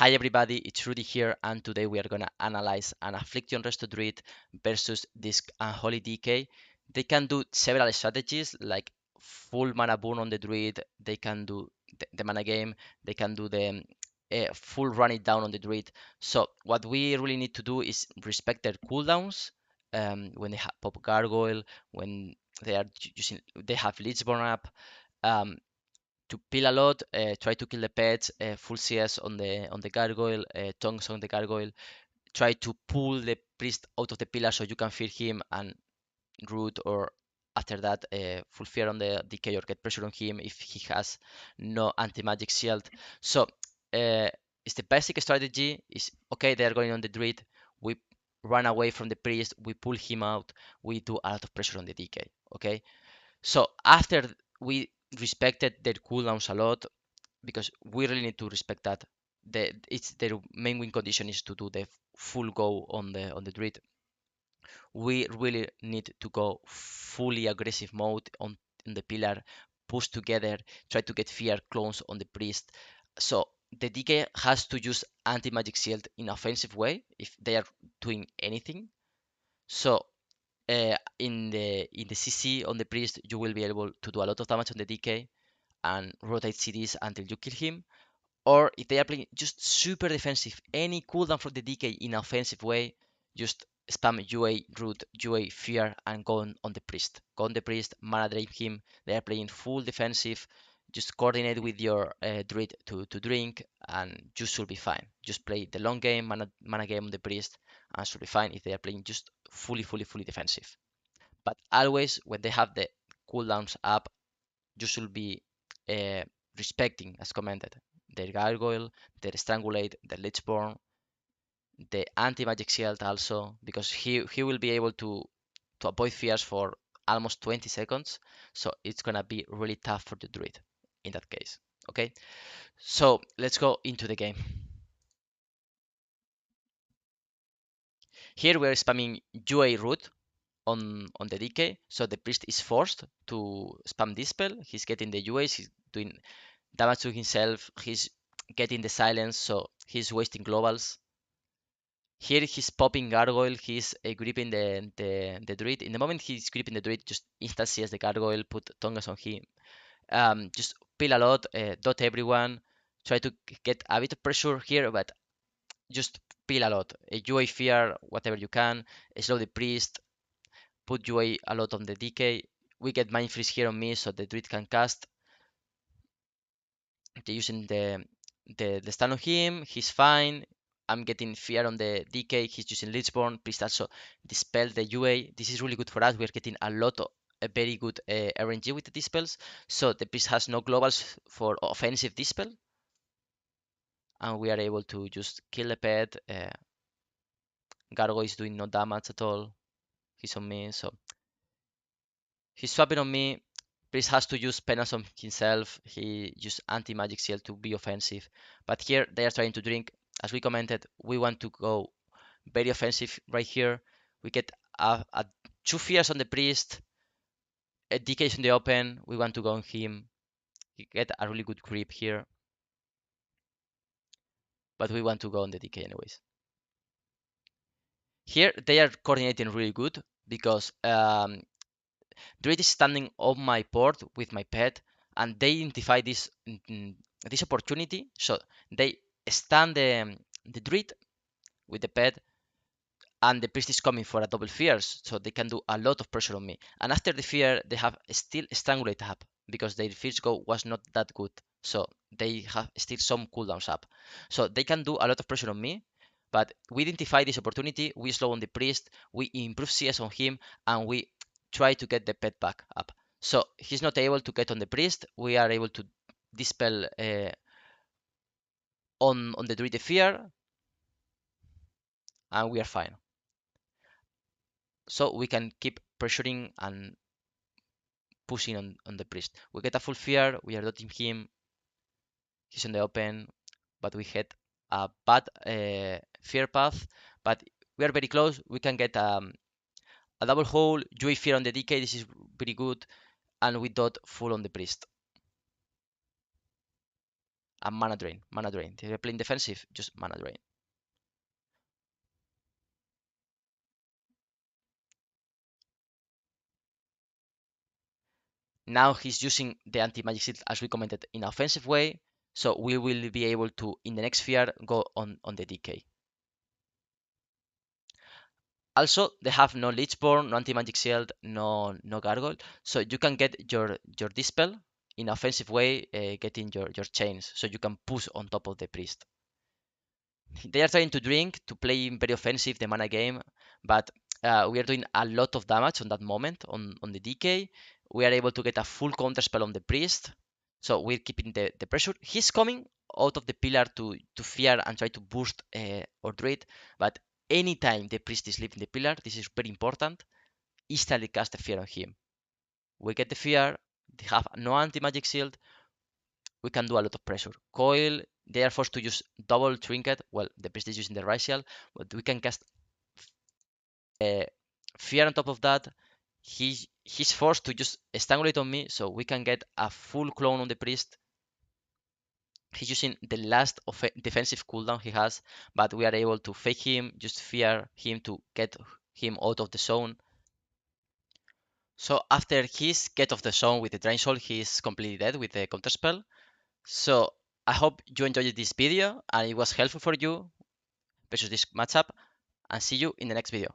Hi everybody, it's Rudy here, and today we are gonna analyze an Affliction Resto Druid versus this Unholy DK. They can do several strategies like full mana burn on the Druid, they can do the mana game, they can do the full run it down on the Druid. So what we really need to do is respect their cooldowns when they have pop Gargoyle, when they are using, they have Lichborn up. Um, to peel a lot, try to kill the pets, full CS on the gargoyle, tongues on the gargoyle, try to pull the priest out of the pillar so you can fear him and root, or after that full fear on the DK or get pressure on him if he has no anti-magic shield. So it's the basic strategy is okay, they are going on the druid, we run away from the priest, we pull him out, we do a lot of pressure on the DK. Okay, so after we respected their cooldowns a lot, because we really need to respect that. It's their main win condition is to do the full go on the druid. We really need to go fully aggressive mode on the pillar, push together, try to get fear clones on the priest. So the DK has to use anti-magic shield in offensive way if they are doing anything. So in the CC on the priest, you will be able to do a lot of damage on the DK and rotate CDs until you kill him. Or if they are playing just super defensive, any cooldown from the DK in offensive way, just spam UA root, UA fear, and go on the priest. Go on the priest, mana drain him. They are playing full defensive. Just coordinate with your druid to drink, and you should be fine. Just play the long game, mana game on the priest, and should be fine if they are playing just fully defensive. But always when they have the cooldowns up, you should be uh, respecting, as commented, their gargoyle, their strangulate, their lichborn, the anti-magic shield also, because he will be able to avoid fears for almost 20 seconds. So it's gonna be really tough for the druid in that case. Okay, so let's go into the game. Here we're spamming UA root on the DK, so the priest is forced to spam this spell. He's getting the UAs, he's doing damage to himself, he's getting the silence, so he's wasting globals. Here he's popping gargoyle, he's gripping the druid. In the moment he's gripping the druid, just instant CS the gargoyle, put tongas on him. Just peel a lot, dot everyone, try to get a bit of pressure here, but just peel a lot. UA fear, whatever you can, slow the priest, put UA a lot on the DK. We get mind freeze here on me so the druid can cast. They're using the stun on him, he's fine. I'm getting fear on the DK, he's using Lichborn, priest also dispel the UA. This is really good for us, we're getting a lot of a very good RNG with the dispels. So the priest has no globals for offensive dispel, and we are able to just kill the pet. Gargo is doing no damage at all, he's on me, so he's swapping on me. Priest has to use penance on himself. He used anti-magic seal to be offensive. But here they are trying to drink. As we commented, we want to go very offensive right here. We get a 2 fears on the priest. A DK is in the open. We want to go on him. We get a really good grip here. But we want to go on the DK anyways. Here they are coordinating really good because Druid is standing on my board with my pet, and they identify this opportunity. So they stand the Druid with the pet, and the priest is coming for a double fears, so they can do a lot of pressure on me. And after the fear, they have still strangulate up because their first go was not that good, so they have still some cooldowns up. So they can do a lot of pressure on me. But we identify this opportunity, we slow on the priest, we improve CS on him, and we try to get the pet back up. So he's not able to get on the priest. We are able to dispel on the druid the fear, and we are fine. So we can keep pressuring and pushing on the priest. We get a full fear. We are dotting him. He's in the open, but we had a bad fear path. But we are very close. We can get a double hole. UA fear on the DK. This is pretty good, and we dot full on the priest. and mana drain, mana drain. If you're playing defensive, just mana drain. Now he's using the anti-magic shield as we commented in offensive way, so we will be able to in the next fear go on the DK. Also, they have no Lichborn, no anti-magic shield, no gargoyle, so you can get your dispel in offensive way, getting your chains, so you can push on top of the priest. They are trying to drink to play very offensive the mana game, but we are doing a lot of damage on that moment on the DK. We are able to get a full counter spell on the priest, so we're keeping the pressure. He's coming out of the pillar to fear and try to boost or druid, but anytime the priest is leaving the pillar, this is very important, instantly cast the fear on him. We get the fear, they have no anti-magic shield, we can do a lot of pressure. Coil, they are forced to use double trinket. Well, the priest is using the racial, but we can cast fear on top of that. He's forced to just strangulate on me, so we can get a full clone on the priest. He's using the last defensive cooldown he has, but we are able to fake him, just fear him to get him out of the zone. So after his get off the zone with the Drain Soul, he's completely dead with the counter spell. So I hope you enjoyed this video and it was helpful for you versus this matchup, and see you in the next video.